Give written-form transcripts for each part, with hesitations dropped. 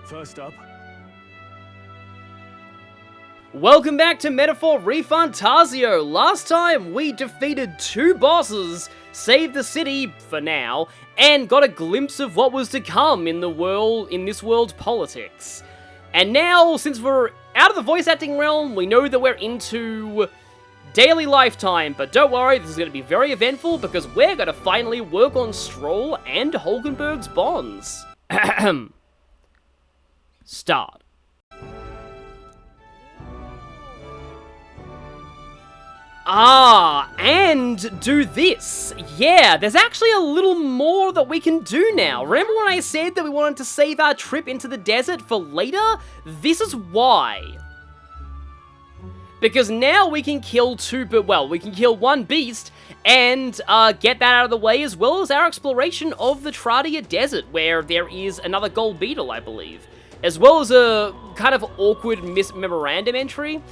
First up. Welcome back to Metaphor ReFantazio. Last time we defeated 2 bosses, saved the city for now, and got a glimpse of what was to come in this world's politics. And now, since we're out of the voice acting realm, we know that we're into daily lifetime, but don't worry, this is going to be very eventful because we're going to finally work on Strohl and Hulkenberg's bonds. Start. And do this. Yeah, there's actually a little more that we can do now. Remember when I said that we wanted to save our trip into the desert for later? This is why. Because now we can kill we can kill 1 beast and get that out of the way, as well as our exploration of the Tradia Desert, where there is another gold beetle, I believe. As well as a kind of awkward memorandum entry.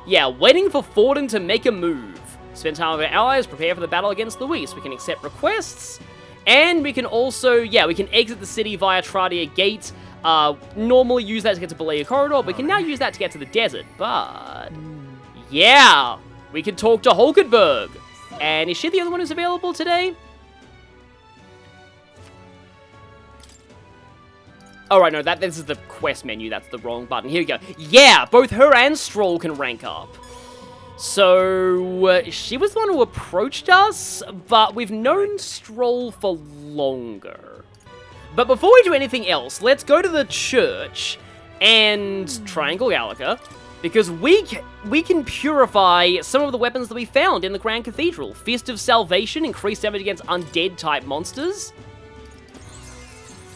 Yeah, waiting for Forden to make a move. Spend time with our allies, prepare for the battle against Luis. We can accept requests, and we can also, we can exit the city via Tradia Gate. Normally use that to get to Belated Corridor, but we can now use that to get to the desert. But, yeah, we can talk to Hulkenberg. And is she the only one who's available today? Oh, right, no, this is the quest menu. That's the wrong button. Here we go. Yeah, both her and Strohl can rank up. So, she was the one who approached us, but we've known Strohl for longer. But before we do anything else, let's go to the church and Triangle Gallica, because we can purify some of the weapons that we found in the Grand Cathedral. Fist of Salvation, increased damage against undead-type monsters.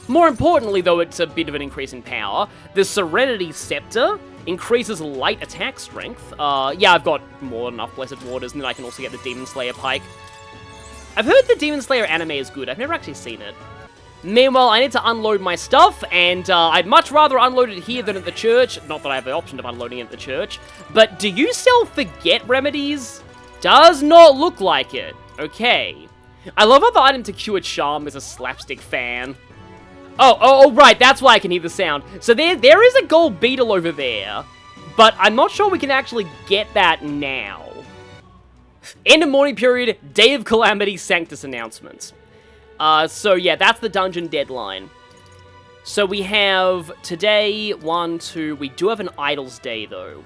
More importantly, though, it's a bit of an increase in power. The Serenity Scepter increases light attack strength. Yeah, I've got more than enough Blessed Waters, and then I can also get the Demon Slayer Pike. I've heard the Demon Slayer anime is good. I've never actually seen it. Meanwhile, I need to unload my stuff, and I'd much rather unload it here than at the church. Not that I have the option of unloading it at the church. But do you sell Forget Remedies? Does not look like it. Okay. I love how the item to cure charm is a slapstick fan. Oh, right, that's why I can hear the sound. So there is a gold beetle over there, but I'm not sure we can actually get that now. End of morning period, Day of Calamity, Sanctus announcements. So yeah, that's the dungeon deadline. So we have today, 1, 2, we do have an Idols Day though.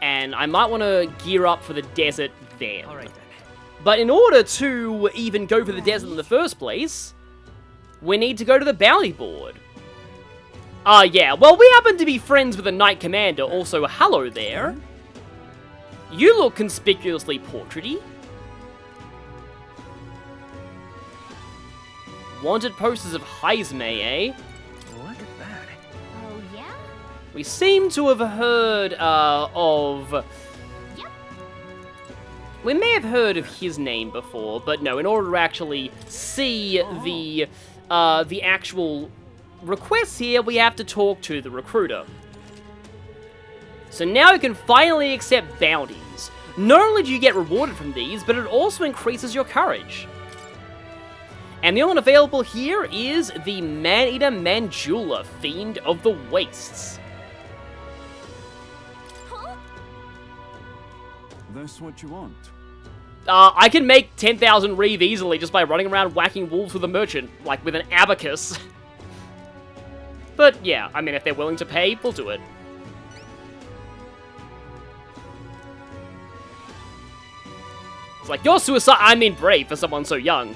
And I might want to gear up for the desert then. All right, then. But in order to even go for the desert in the first place, we need to go to the bounty board. Yeah, well, we happen to be friends with the Knight Commander, also hello there. You look conspicuously portraity. Wanted posters of Heisme, eh? Look at that. Oh, yeah? We seem to have heard, of... Yep. We may have heard of his name before, but no, in order to actually see the actual requests here, we have to talk to the recruiter. So now you can finally accept bounties. Not only do you get rewarded from these, but it also increases your courage. And the only one available here is the Man-Eater Manjula, Fiend of the Wastes. Huh? That's what you want. I can make 10,000 Reeve easily just by running around whacking wolves with a merchant, like with an abacus. But yeah, I mean, if they're willing to pay, we'll do it. It's like, you're brave for someone so young.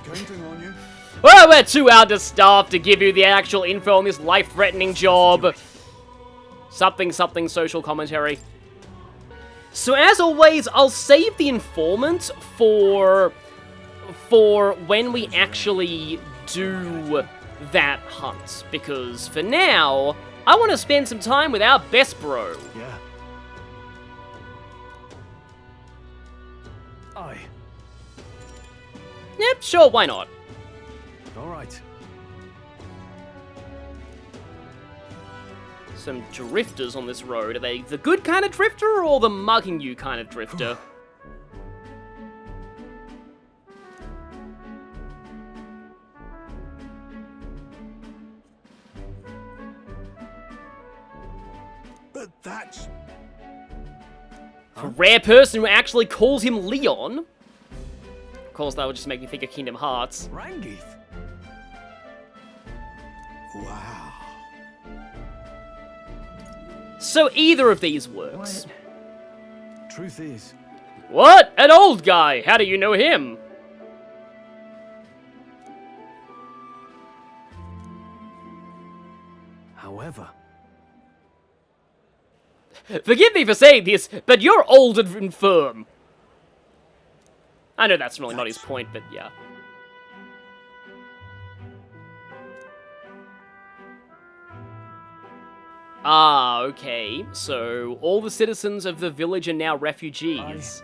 Counting on you. Well, we're too understaffed to give you the actual info on this life-threatening job. Something social commentary. So as always, I'll save the informant for when we actually do that hunt. Because for now, I want to spend some time with our best bro. Yeah. Aye. Yep, sure, why not? All right. Some drifters on this road. Are they the good kind of drifter or the mugging you kind of drifter? That's... A rare person who actually calls him Leon. Of course, that would just make me think of Kingdom Hearts. Rangith. Wow. So either of these works. Truth is, What? An old guy! How do you know him? however, Forgive me for saying this, but you're old and infirm. I know that's really not his point, but yeah. Ah, okay. So, all the citizens of the village are now refugees.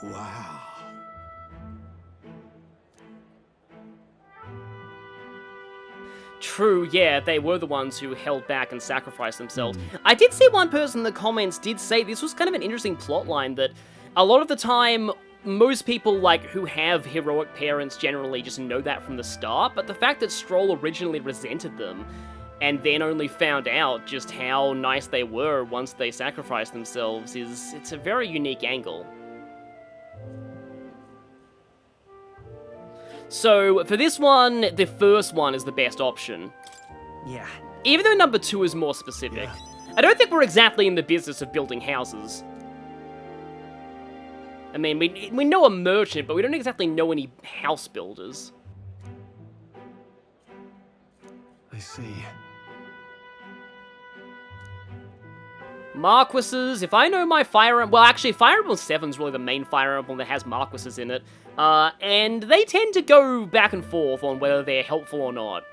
wow. True, yeah, they were the ones who held back and sacrificed themselves. I did see one person in the comments did say this was kind of an interesting plotline, that a lot of the time, most people, like, who have heroic parents generally just know that from the start, but the fact that Strohl originally resented them, and then only found out just how nice they were once they sacrificed themselves it's a very unique angle. So, for this one, the first one is the best option. Yeah. Even though number 2 is more specific. I don't think we're exactly in the business of building houses. I mean, we know a merchant, but we don't exactly know any house builders. I see. Marquises, if I know my Fire Emblem... Well, actually, Fire Emblem 7's really the main Fire Emblem that has Marquises in it. And they tend to go back and forth on whether they're helpful or not.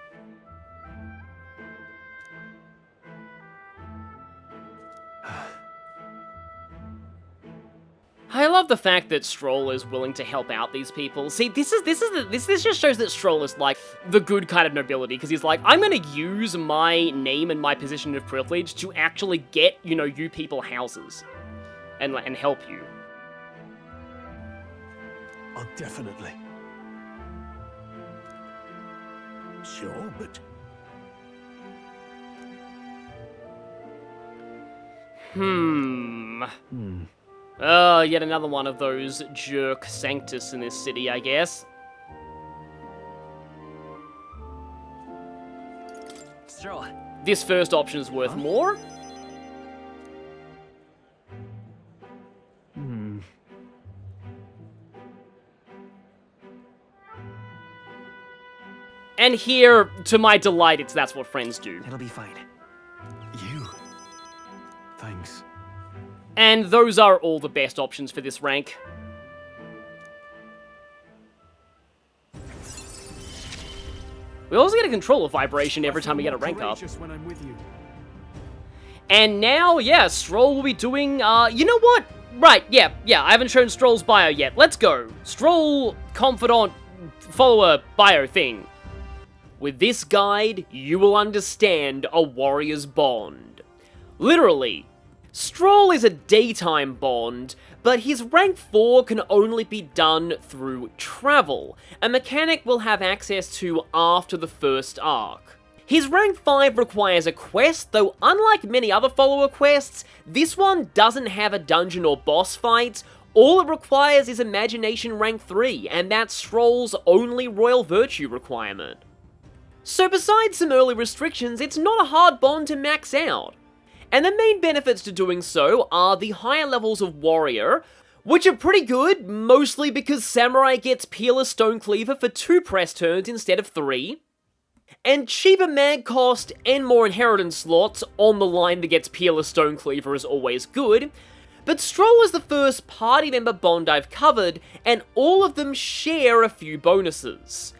I love the fact that Strohl is willing to help out these people. See, this just shows that Strohl is like the good kind of nobility, because he's like, I'm gonna use my name and my position of privilege to actually get, you know, you people houses and help you. Oh, definitely. Sure, but... Yet another one of those jerk sanctus in this city, I guess. Strohl. This first option is worth more. And here, to my delight, that's what friends do. It'll be fine. You. Thanks. And those are all the best options for this rank. We also get to control a vibration every time we get a rank up. When I'm with you. And now, yeah, Strohl will be doing, you know what? Right, yeah, I haven't shown Strohl's bio yet. Let's go. Strohl, confidant, follower, bio thing. With this guide, you will understand a warrior's bond. Literally. Strohl is a daytime bond, but his rank 4 can only be done through travel, a mechanic we'll have access to after the first arc. His rank 5 requires a quest, though unlike many other follower quests, this one doesn't have a dungeon or boss fight. All it requires is imagination rank 3, and that's Strohl's only royal virtue requirement. So besides some early restrictions, it's not a hard bond to max out. And the main benefits to doing so are the higher levels of warrior, which are pretty good, mostly because Samurai gets Peerless Stonecleaver for 2 press turns instead of 3, and cheaper mag cost and more inheritance slots on the line that gets Peerless Stonecleaver is always good, but Strohl is the first party member bond I've covered, and all of them share a few bonuses.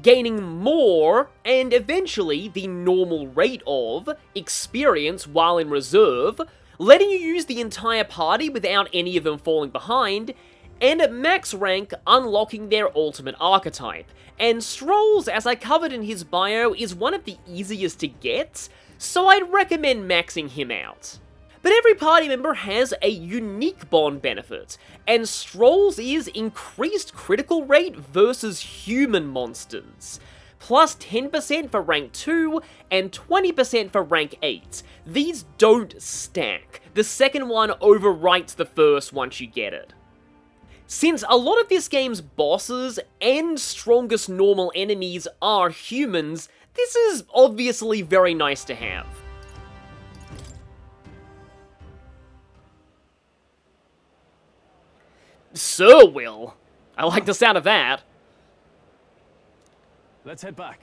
Gaining more, and eventually the normal rate of, experience while in reserve, letting you use the entire party without any of them falling behind, and at max rank, unlocking their ultimate archetype. And Strohl's, as I covered in his bio, is one of the easiest to get, so I'd recommend maxing him out. But every party member has a unique bond benefit, and Strohl's is increased critical rate versus human monsters. plus 10% for rank 2, and 20% for rank 8. These don't stack. The second one overwrites the first once you get it. Since a lot of this game's bosses and strongest normal enemies are humans, this is obviously very nice to have. Sir Will. I like the sound of that. Let's head back.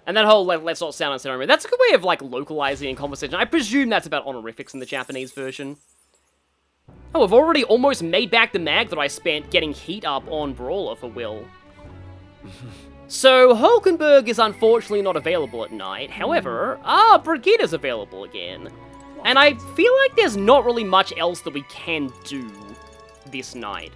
And that whole let's not sound on ceremony, that's a good way of like localizing a conversation. I presume that's about honorifics in the Japanese version. Oh, I've already almost made back the mag that I spent getting heat up on Brawler for Will. So, Hulkenberg is unfortunately not available at night. However, Brigitta's available again. And I feel like there's not really much else that we can do this night.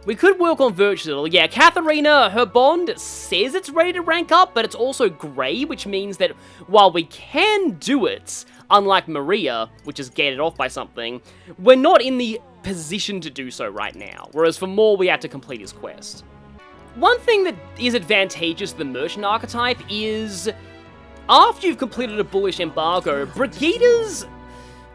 We could work on Virtual. Yeah, Katharina, her bond says it's ready to rank up, but it's also grey, which means that while we can do it, unlike Maria, which is gated off by something, we're not in the position to do so right now, whereas for Maul, we have to complete his quest. One thing that is advantageous to the Merchant archetype is, after you've completed a bullish embargo, Brigitta's...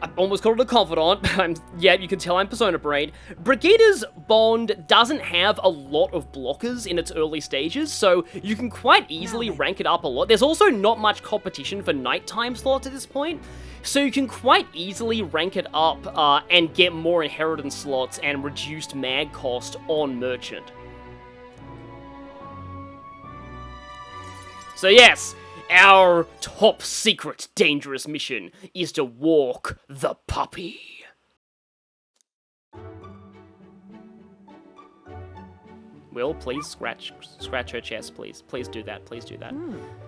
I almost called it a confidant, yeah, you can tell I'm Persona Braid. Brigitta's bond doesn't have a lot of blockers in its early stages, so you can quite easily rank it up a lot. There's also not much competition for nighttime slots at this point, so you can quite easily rank it up and get more inheritance slots and reduced mag cost on Merchant. So yes, our top secret dangerous mission is to walk the puppy. Will, please scratch her chest, please. Please do that, please do that.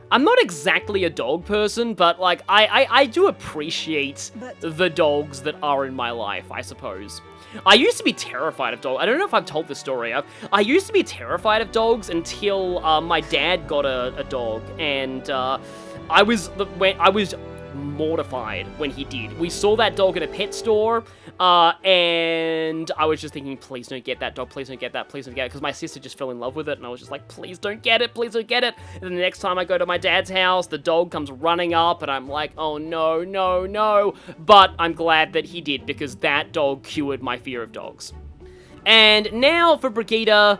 I'm not exactly a dog person, but like, I do appreciate the dogs that are in my life, I suppose. I used to be terrified of dogs. I don't know if I've told this story. I used to be terrified of dogs until my dad got a dog, and I was mortified when he did. We saw that dog at a pet store, and I was just thinking, please don't get that dog, please don't get that, please don't get it, because my sister just fell in love with it, and I was just like, please don't get it, please don't get it. And then the next time I go to my dad's house, the dog comes running up, and I'm like, oh no, no, no. But I'm glad that he did, because that dog cured my fear of dogs. And now for Brigitta,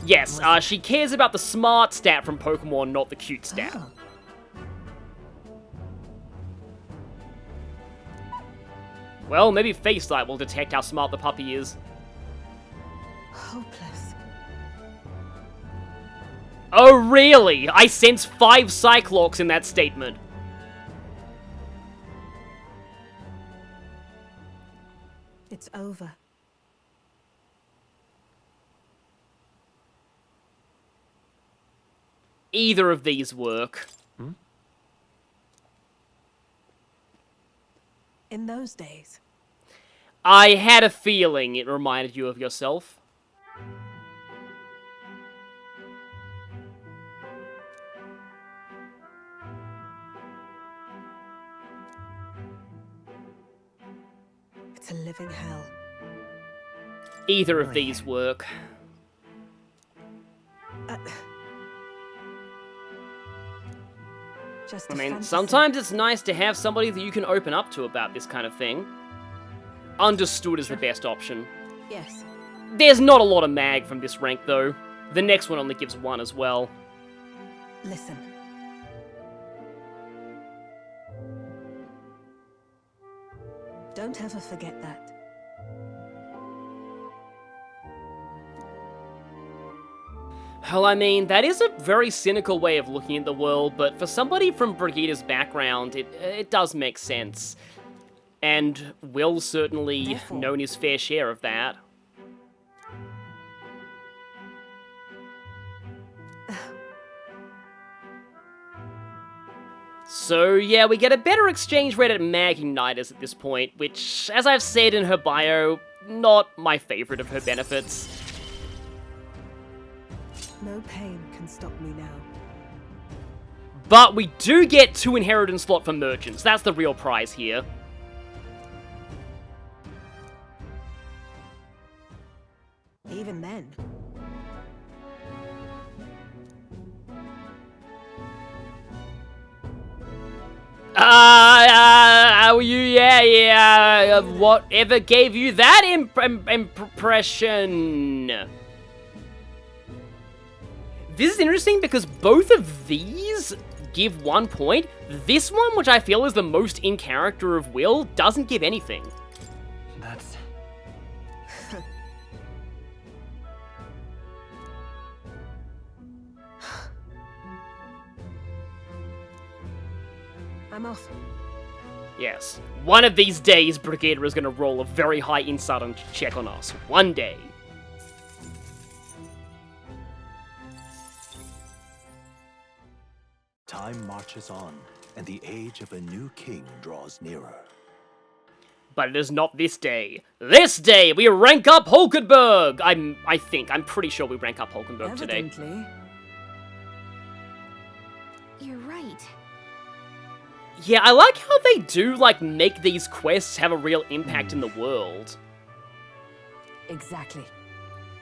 yes, she cares about the smart stat from Pokemon, not the cute stat. Oh. Well, maybe Face Light will detect how smart the puppy is. Hopeless. Oh, really? I sense 5 Cyclops in that statement. It's over. Either of these work. In those days. I had a feeling it reminded you of yourself. It's a living hell. Either of these work. Just I a mean, fantasy. sometimes it's nice to have somebody that you can open up to about this kind of thing. Understood is the best option. Yes. There's not a lot of mag from this rank, though. The next one only gives 1 as well. Listen. Don't ever forget that. Well, I mean, that is a very cynical way of looking at the world, but for somebody from Brigitta's background, it does make sense. And Will's certainly known his fair share of that. So yeah, we get a better exchange rate at Mag Igniters at this point, which, as I've said in her bio, not my favorite of her benefits. No pain can stop me now. But we do get 2 inheritance slot for merchants. That's the real prize here. Even then. How are you? Yeah. Whatever gave you that impression? This is interesting because both of these give 1 point. This one, which I feel is the most in character of Will, doesn't give anything. That's... I'm off. Yes. One of these days, Brigitta is going to roll a very high insight check on us. One day. Time marches on, and the age of a new king draws nearer. But it is not this day. This day, we rank up Hulkenberg! I'm pretty sure we rank up Hulkenberg today. Evidently. You're right. Yeah, I like how they do, like, make these quests have a real impact in the world. Exactly.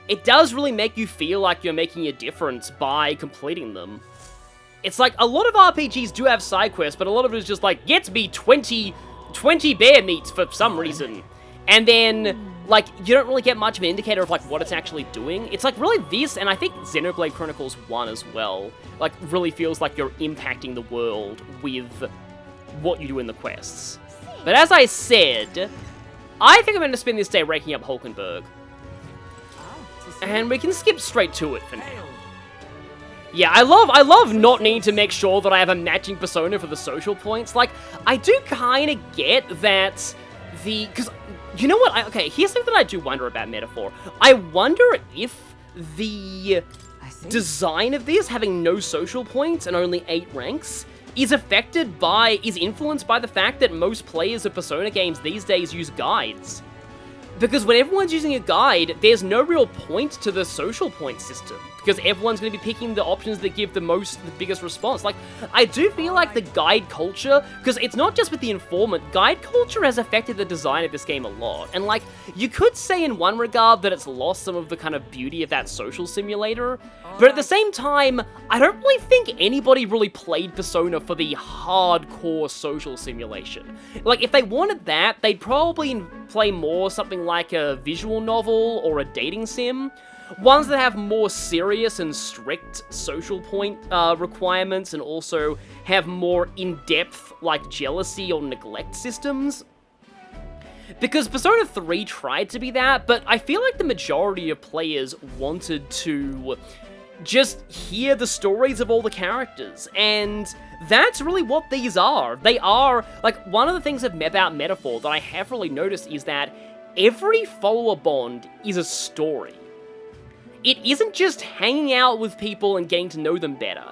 It does really make you feel like you're making a difference by completing them. It's like, a lot of RPGs do have side quests, but a lot of it is just like, get me 20 bear meats for some reason. And then, like, you don't really get much of an indicator of, like, what it's actually doing. It's like, really this, and I think Xenoblade Chronicles 1 as well, like, really feels like you're impacting the world with what you do in the quests. But as I said, I think I'm going to spend this day ranking up Hulkenberg. And we can skip straight to it for now. Yeah, I love not needing to make sure that I have a matching persona for the social points. Like, I do kind of get that because, you know what? Okay, here's something that I do wonder about Metaphor. I wonder if the design of this, having no social points and only 8 ranks, is influenced by the fact that most players of Persona games these days use guides. Because when everyone's using a guide, there's no real point to the social point system. Because everyone's going to be picking the options that give the biggest response. Like, I do feel like the guide culture, because it's not just with the informant, guide culture has affected the design of this game a lot. And, like, you could say in one regard that it's lost some of the kind of beauty of that social simulator. But at the same time, I don't really think anybody really played Persona for the hardcore social simulation. Like, if they wanted that, they'd probably play more something like a visual novel or a dating sim. Ones that have more serious and strict social point requirements and also have more in-depth, like, jealousy or neglect systems. Because Persona 3 tried to be that, but I feel like the majority of players wanted to just hear the stories of all the characters, and that's really what these are. They are, like, one of the things about Metaphor that I have really noticed is that every follower bond is a story. It isn't just hanging out with people and getting to know them better.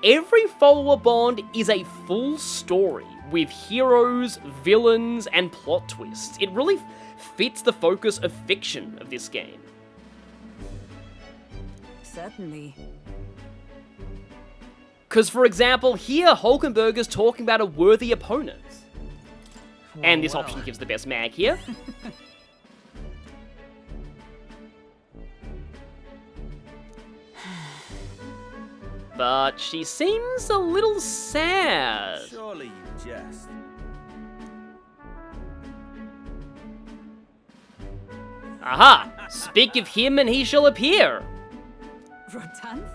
Every follower bond is a full story with heroes, villains, and plot twists. It really fits the focus of fiction of this game. Certainly. Because, for example, here Hulkenberg is talking about a worthy opponent. And this option gives the best mag here. But she seems a little sad. Surely you jest. Aha! Speak of him and he shall appear. Rotanth?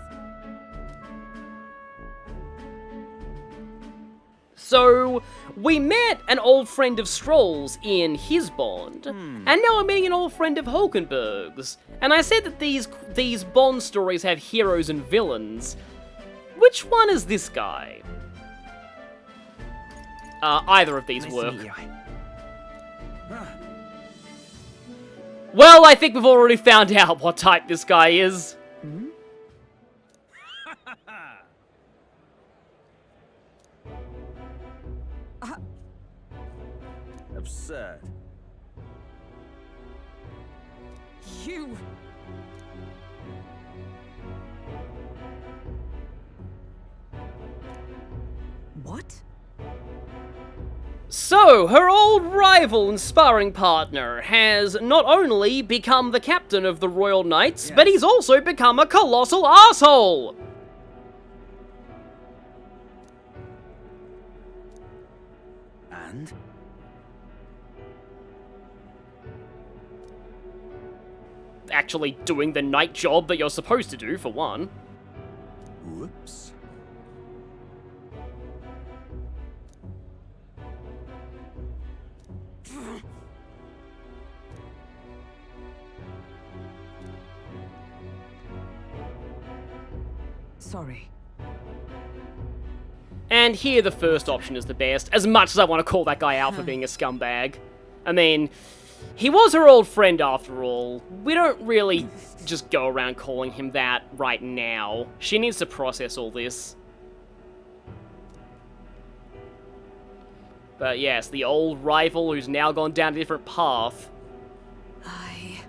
So, we met an old friend of Strohl's in his bond, and now I'm meeting an old friend of Hulkenberg's. And I said that these Bond stories have heroes and villains. Which one is this guy? Either of these work. Well, I think we've already found out what type this guy is. Absurd. You! What? So, her old rival and sparring partner has not only become the captain of the Royal Knights, but he's also become a colossal asshole! And? Actually doing the night job that you're supposed to do, for one. Whoops. Sorry. And here the first option is the best, as much as I want to call that guy out for being a scumbag. I mean, he was her old friend after all. We don't really just go around calling him that right now. She needs to process all this. But yes, the old rival who's now gone down a different path. I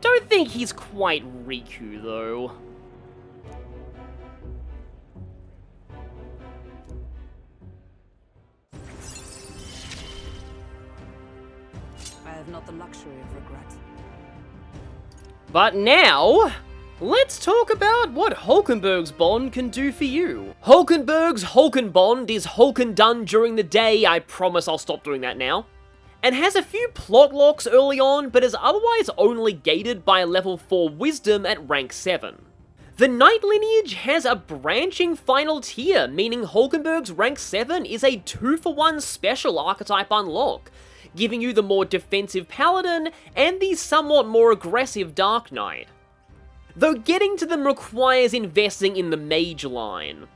Don't think he's quite Riku, though. have not the luxury of regret. But now, let's talk about what Hulkenberg's bond can do for you. Hulkenberg's Hulken bond is Hulken done during the day, I promise I'll stop doing that now. And has a few plot locks early on, but is otherwise only gated by level 4 wisdom at rank 7. The Knight lineage has a branching final tier, meaning Hulkenberg's rank 7 is a 2-for-1 special archetype unlock, giving you the more defensive Paladin and the somewhat more aggressive Dark Knight. Though getting to them requires investing in the Mage line.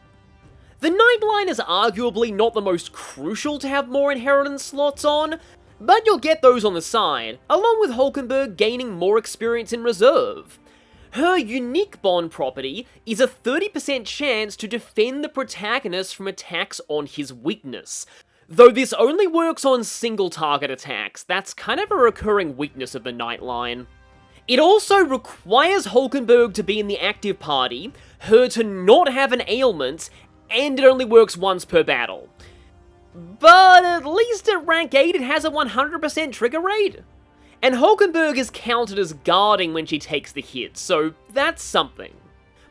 The Knight line is arguably not the most crucial to have more inheritance slots on, but you'll get those on the side, along with Hulkenberg gaining more experience in reserve. Her unique bond property is a 30% chance to defend the protagonist from attacks on his weakness. Though this only works on single target attacks, that's kind of a recurring weakness of the Knight line. It also requires Hulkenberg to be in the active party, her to not have an ailment, and it only works once per battle. But at least at rank 8 it has a 100% trigger rate. And Hulkenberg is counted as guarding when she takes the hit, so that's something.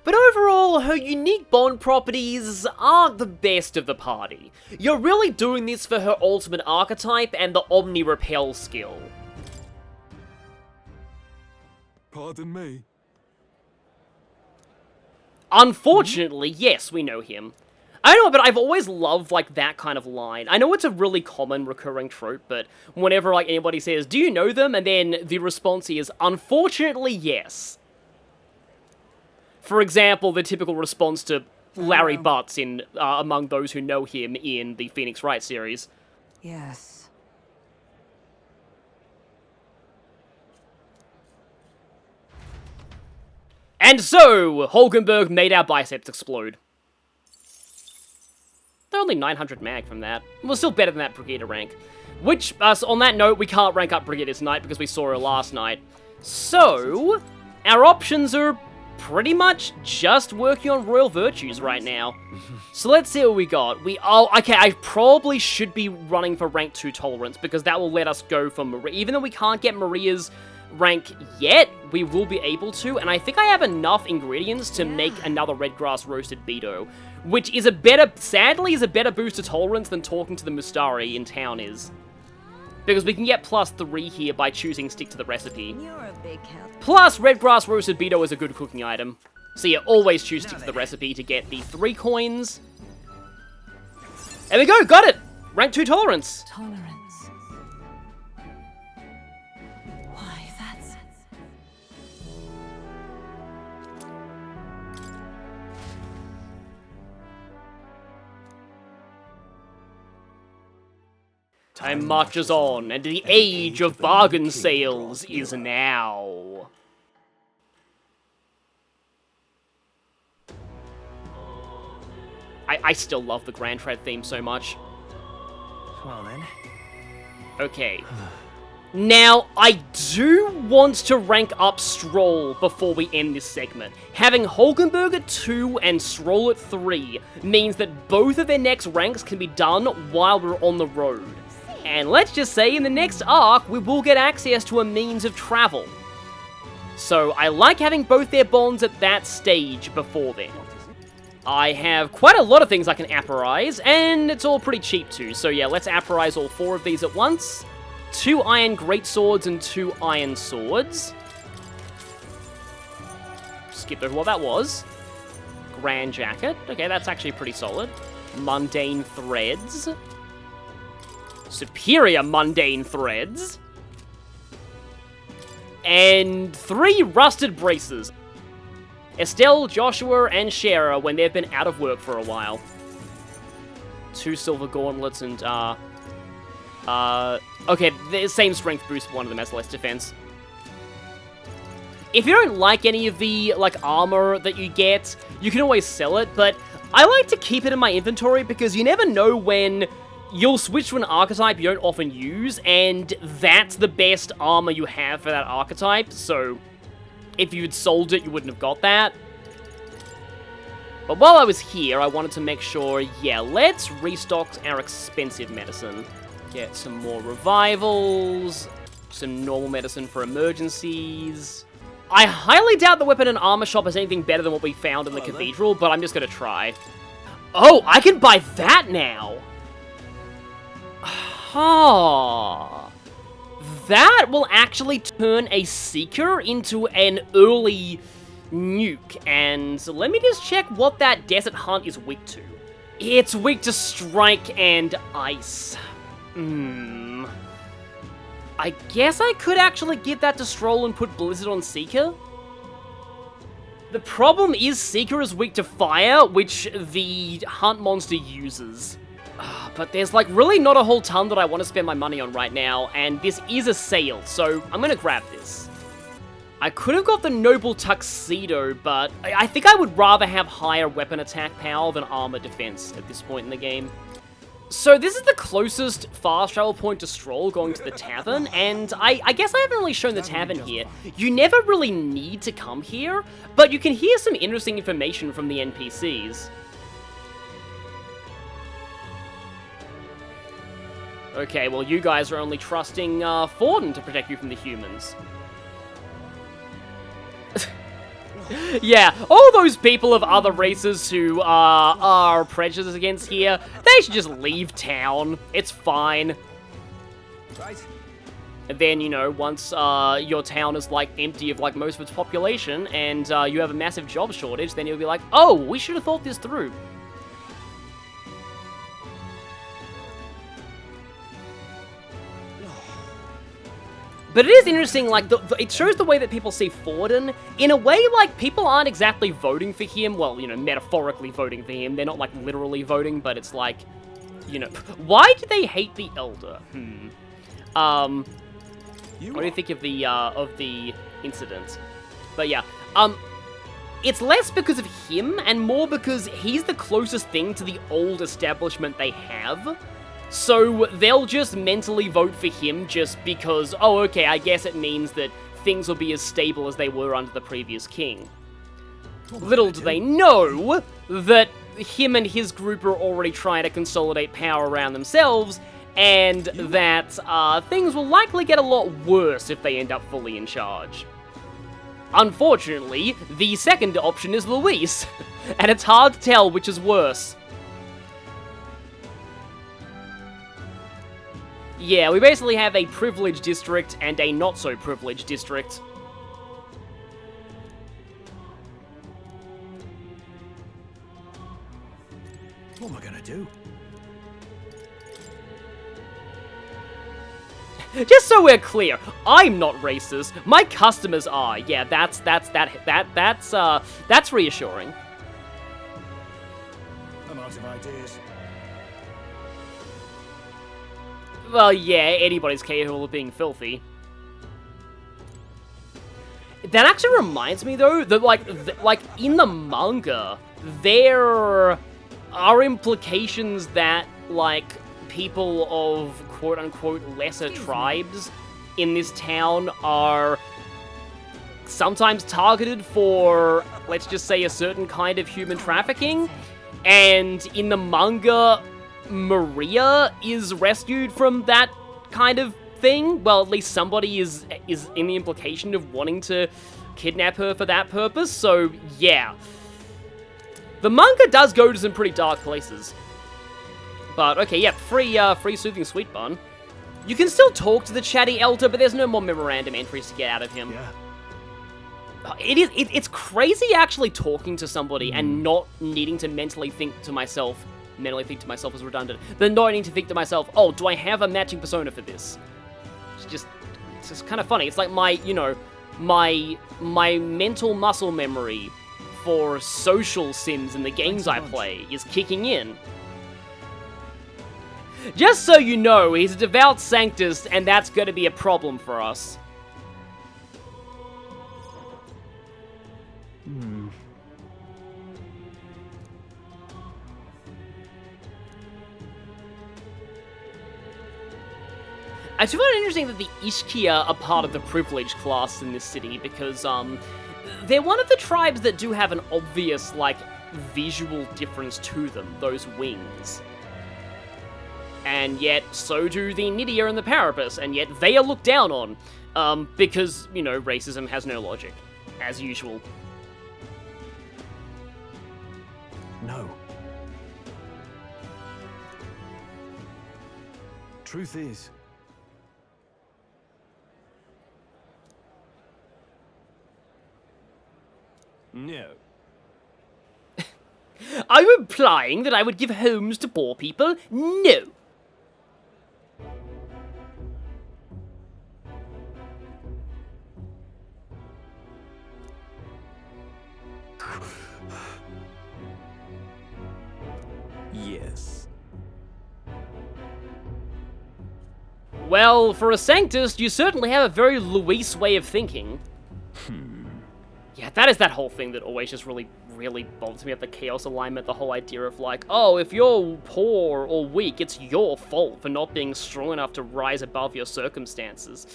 But overall, her unique bond properties aren't the best of the party. You're really doing this for her ultimate archetype and the Omni Repel skill. Pardon me. Unfortunately, yes, we know him. I don't know, but I've always loved, like, that kind of line. I know it's a really common recurring trope, but whenever, like, anybody says, do you know them? And then the response is, unfortunately, yes. For example, the typical response to Larry Butts in among those who know him in the Phoenix Wright series. Yes. And so, Hulkenberg made our biceps explode. They're only 900 mag from that. Well, still better than that Brigitta rank. Which, on that note, we can't rank up Brigitta tonight because we saw her last night. So, our options are pretty much just working on Royal Virtues right now. So let's see what we got. Okay, I probably should be running for rank 2 Tolerance because that will let us go for Maria. Even though we can't get Maria's rank yet, we will be able to, and I think I have enough ingredients to make another red grass roasted Beto, which is sadly is a better boost to tolerance than talking to the Mustari in town is. Because we can get +3 here by choosing stick to the recipe. You're a big help. Plus, red grass roasted Beto is a good cooking item. So yeah, always choose stick to the recipe to get the 3 coins. There we go, got it! Rank 2 Tolerance. Tolerance. Why, that's... Time marches on, and the age of bargain sales is now. I still love the Grand Tread theme so much. Well then. Okay. Now, I do want to rank up Strohl before we end this segment. Having Hulkenberg at 2 and Strohl at 3 means that both of their next ranks can be done while we're on the road. And let's just say in the next arc, we will get access to a means of travel. So I like having both their bonds at that stage before then. I have quite a lot of things I can apparize, and it's all pretty cheap too. So yeah, let's apparize all 4 of these at once. 2 iron greatswords and 2 iron swords. Skip over what that was. Grand jacket. Okay, that's actually pretty solid. Mundane threads. Superior mundane threads. And 3 rusted braces. Estelle, Joshua, and Shara when they've been out of work for a while. 2 silver gauntlets and, okay, the same strength boost, one of them has less defense. If you don't like any of the, like, armor that you get, you can always sell it, but I like to keep it in my inventory because you never know when you'll switch to an archetype you don't often use, and that's the best armor you have for that archetype, so if you'd sold it, you wouldn't have got that. But while I was here, I wanted to make sure, yeah, let's restock our expensive medicine. Get some more revivals, some normal medicine for emergencies. I highly doubt the weapon and armor shop is anything better than what we found in the cathedral, but I'm just gonna try. Oh, I can buy that now! Ah, that will actually turn a Seeker into an early nuke, and let me just check what that Desert Hunt is weak to. It's weak to Strike and Ice. I guess I could actually give that to Strohl and put Blizzard on Seeker. The problem is Seeker is weak to Fire, which the Hunt monster uses. But there's, like, really not a whole ton that I want to spend my money on right now, and this is a sale, so I'm gonna grab this. I could have got the Noble Tuxedo, but I think I would rather have higher weapon attack power than armor defense at this point in the game. So this is the closest fast travel point to Strohl going to the tavern, and I guess I haven't really shown the tavern here. You never really need to come here, but you can hear some interesting information from the NPCs. Okay, well, you guys are only trusting Forden to protect you from the humans. Yeah, all those people of other races who are prejudiced against here, they should just leave town. It's fine. Right. And then, you know, once your town is, like, empty of, like, most of its population, and you have a massive job shortage, then you'll be like, oh, we should have thought this through. But it is interesting, like, it shows the way that people see Forden. In a way, like, people aren't exactly voting for him. Well, you know, metaphorically voting for him. They're not, like, literally voting, but it's like, you know... Why do they hate the Elder? What do you think of the incident? But yeah, it's less because of him, and more because he's the closest thing to the old establishment they have. So they'll just mentally vote for him just because, oh, okay, I guess it means that things will be as stable as they were under the previous king. Little do they know that him and his group are already trying to consolidate power around themselves, and that things will likely get a lot worse if they end up fully in charge. Unfortunately, the second option is Luis, and it's hard to tell which is worse. Yeah, we basically have a privileged district and a not-so-privileged district. What am I gonna do? Just so we're clear, I'm not racist. My customers are. Yeah, that's reassuring. I'm out of ideas. Well, yeah, anybody's capable of being filthy. That actually reminds me, though, that, like in the manga, there are implications that, like, people of quote-unquote lesser tribes in this town are sometimes targeted for, let's just say, a certain kind of human trafficking. And in the manga, Maria is rescued from that kind of thing. Well, at least somebody is in the implication of wanting to kidnap her for that purpose, so yeah. The manga does go to some pretty dark places. But, okay, yeah, free Soothing Sweet Bun. You can still talk to the chatty elder, but there's no more memorandum entries to get out of him. Yeah. It's crazy actually talking to somebody and not needing to mentally think to myself is redundant, but not needing to think to myself, oh, do I have a matching persona for this? It's just kind of funny. It's like my mental muscle memory for social sims in the games I play is kicking in. Just so you know, he's a devout sanctus, and that's going to be a problem for us. I do find it interesting that the Ishkia are part of the privileged class in this city, because, they're one of the tribes that do have an obvious, like, visual difference to them, those wings. And yet, so do the Nydia and the Parapus, and yet they are looked down on, because, you know, racism has no logic, as usual. No. Truth is, no. Are you implying that I would give homes to poor people? No. Yes. Well, for a Sanctus, you certainly have a very Luis way of thinking. Yeah, that is that whole thing that always just really bothers me at the Chaos alignment, the whole idea of like, oh, if you're poor or weak, it's your fault for not being strong enough to rise above your circumstances.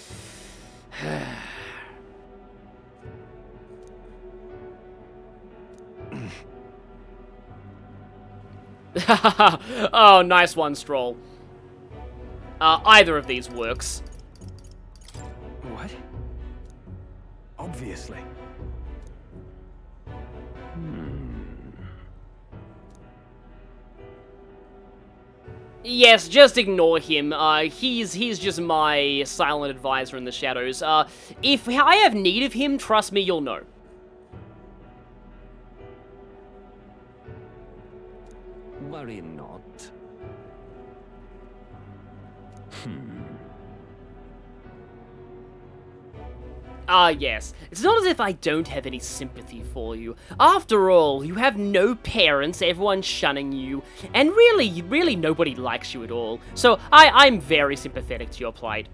Oh, nice one, Strohl. Either of these works. What? Obviously. Yes, just ignore him. He's just my silent advisor in the shadows. If I have need of him, trust me, you'll know. Worry not. Yes. It's not as if I don't have any sympathy for you. After all, you have no parents, everyone's shunning you, and really nobody likes you at all. So I'm very sympathetic to your plight.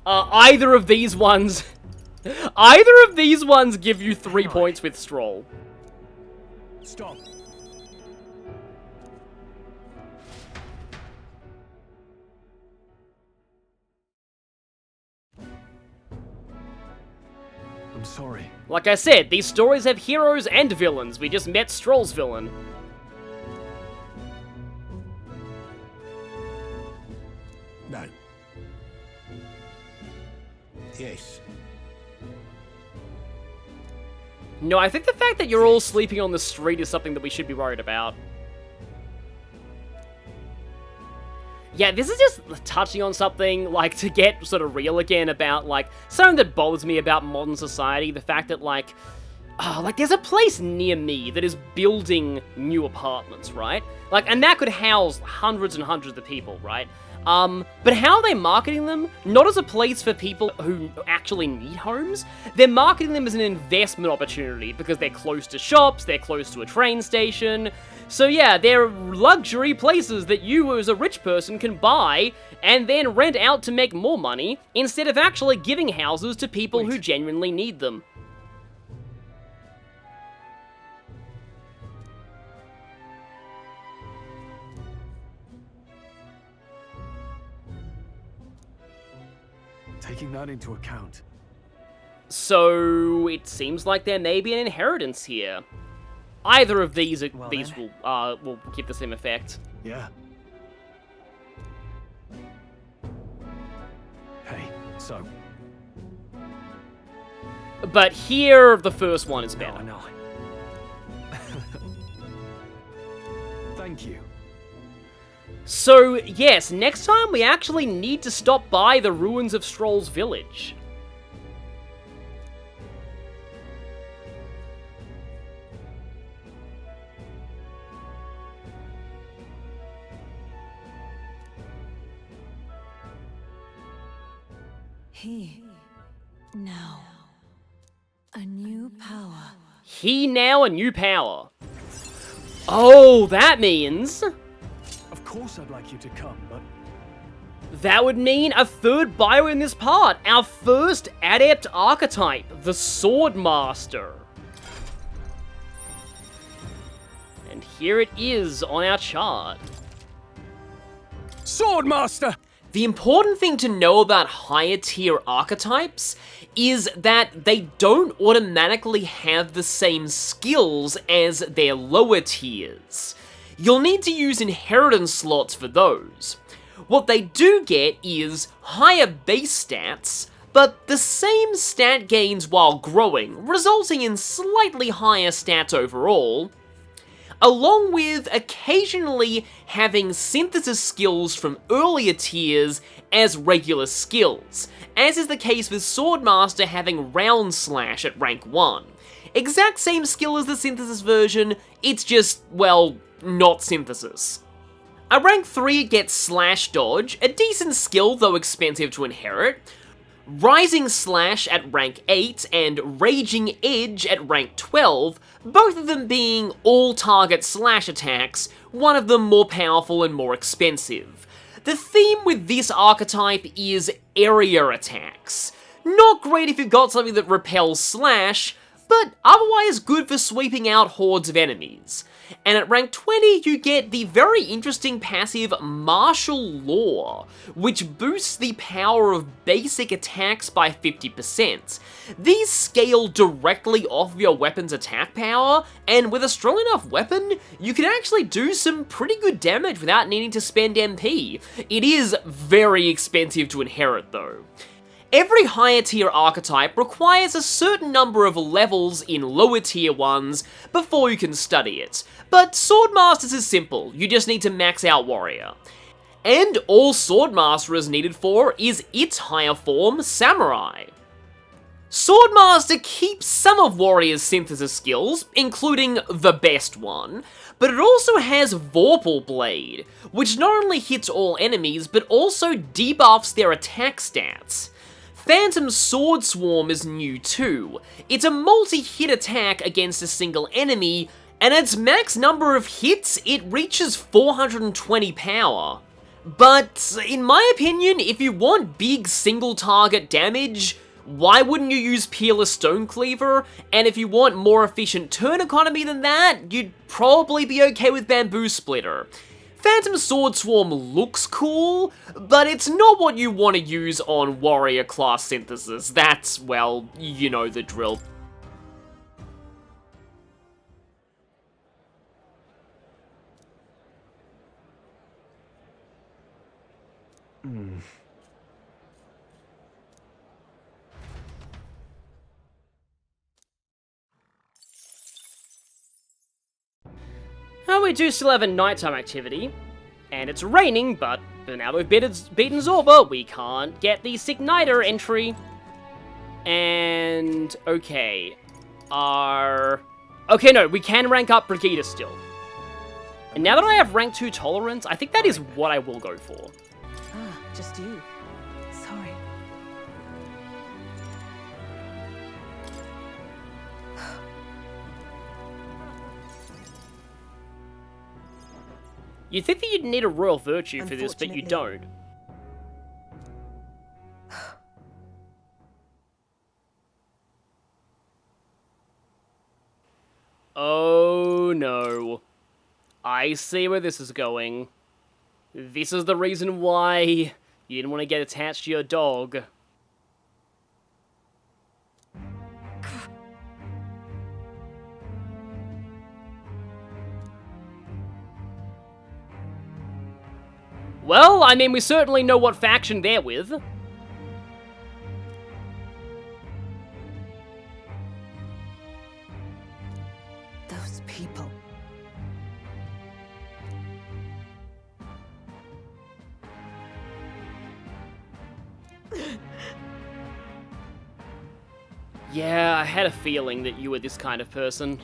Either of these ones give you 3 points with Strohl. Stop. I'm sorry. Like I said, these stories have heroes and villains. We just met Strohl's villain. No. Yes. No, I think the fact that you're all sleeping on the street is something that we should be worried about. Yeah, this is just touching on something, like, to get sort of real again about, like, something that bothers me about modern society. The fact that, like, there's a place near me that is building new apartments, right? Like, and that could house hundreds and hundreds of people, right? But how are they marketing them? Not as a place for people who actually need homes. They're marketing them as an investment opportunity because they're close to shops, they're close to a train station. So yeah, they're luxury places that you as a rich person can buy and then rent out to make more money instead of actually giving houses to people who genuinely need them. Taking that into account. So it seems like there may be an inheritance here. Either of these will give the same effect. Yeah. Hey, so But here, the first one is No, better. I know. Thank you. So, yes, next time we actually need to stop by the ruins of Strohl's village. He now a new power. He now a new power. Oh, that means... Of course I'd like you to come, but that would mean a third bio in this part. Our first Adept Archetype, the Swordmaster. And here it is on our chart. Swordmaster! The important thing to know about higher tier archetypes is that they don't automatically have the same skills as their lower tiers. You'll need to use inheritance slots for those. What they do get is higher base stats, but the same stat gains while growing, resulting in slightly higher stats overall, along with occasionally having synthesis skills from earlier tiers as regular skills, as is the case with Swordmaster having Round Slash at rank 1. Exact same skill as the synthesis version, it's just, well, not synthesis. At rank 3 it gets Slash Dodge, a decent skill though expensive to inherit, Rising Slash at rank 8, and Raging Edge at rank 12, both of them being all-target slash attacks, one of them more powerful and more expensive. The theme with this archetype is area attacks. Not great if you've got something that repels slash, but otherwise good for sweeping out hordes of enemies. And at rank 20, you get the very interesting passive Martial Law, which boosts the power of basic attacks by 50%. These scale directly off of your weapon's attack power, and with a strong enough weapon, you can actually do some pretty good damage without needing to spend MP. It is very expensive to inherit though. Every higher tier archetype requires a certain number of levels in lower tier ones before you can study it, but Swordmaster's is simple, you just need to max out Warrior. And all Swordmaster is needed for is its higher form, Samurai. Swordmaster keeps some of Warrior's synthesis skills, including the best one, but it also has Vorpal Blade, which not only hits all enemies, but also debuffs their attack stats. Phantom Sword Swarm is new too. It's a multi-hit attack against a single enemy, and at its max number of hits, it reaches 420 power. But, in my opinion, if you want big single target damage, why wouldn't you use Peerless Stonecleaver? And if you want more efficient turn economy than that, you'd probably be okay with Bamboo Splitter. Phantom Sword Swarm looks cool, but it's not what you want to use on Warrior class synthesis. That's, well, you know the drill. Well, we do still have a nighttime activity, and it's raining, but now we've beaten Zorba, we can't get the Sick Nighter entry. And, okay, okay, no, we can rank up Brigitta still. And now that I have rank 2 Tolerance, I think that is what I will go for. Ah, just you. Sorry. You'd think that you'd need a Royal Virtue for this, but you don't. Oh no. I see where this is going. This is the reason why you didn't want to get attached to your dog. Well, I mean, we certainly know what faction they're with. Yeah, I had a feeling that you were this kind of person.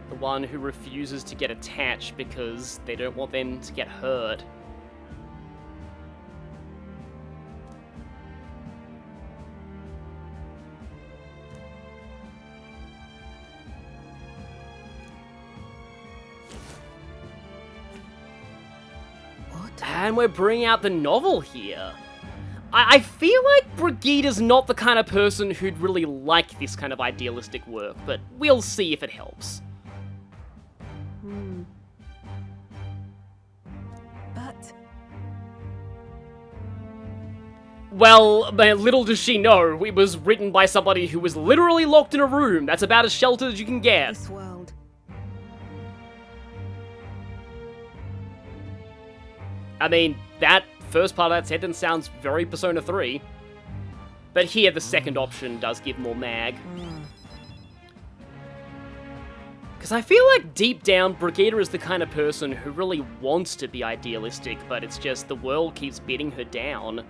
The one who refuses to get attached because they don't want them to get hurt. And we're bringing out the novel here. I feel like Brigitta's not the kind of person who'd really like this kind of idealistic work, but we'll see if it helps. But Well, little does she know, it was written by somebody who was literally locked in a room. That's about as sheltered as you can get. this world. I mean, that first part of that sentence sounds very Persona 3. But here, the second option does give more mag. Because I feel like deep down, Brigitta is the kind of person who really wants to be idealistic, but it's just the world keeps beating her down.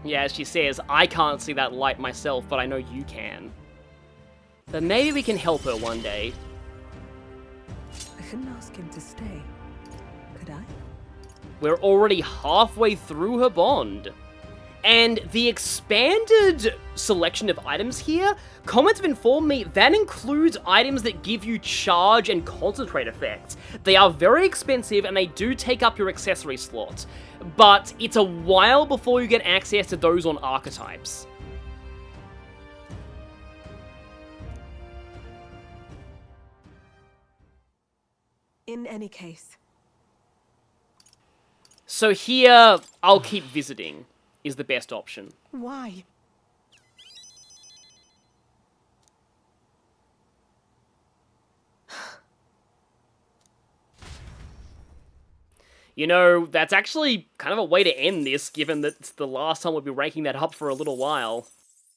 Yeah, as she says, I can't see that light myself, but I know you can. But maybe we can help her one day. I couldn't ask him to stay. Could I? We're already halfway through her bond. And the expanded selection of items here, comments have informed me that includes items that give you charge and concentrate effects. They are very expensive and they do take up your accessory slot, but it's a while before you get access to those on archetypes. In any case, So here, I'll keep visiting, is the best option. why? You know, that's actually kind of a way to end this, given that it's the last time we'll be ranking that up for a little while.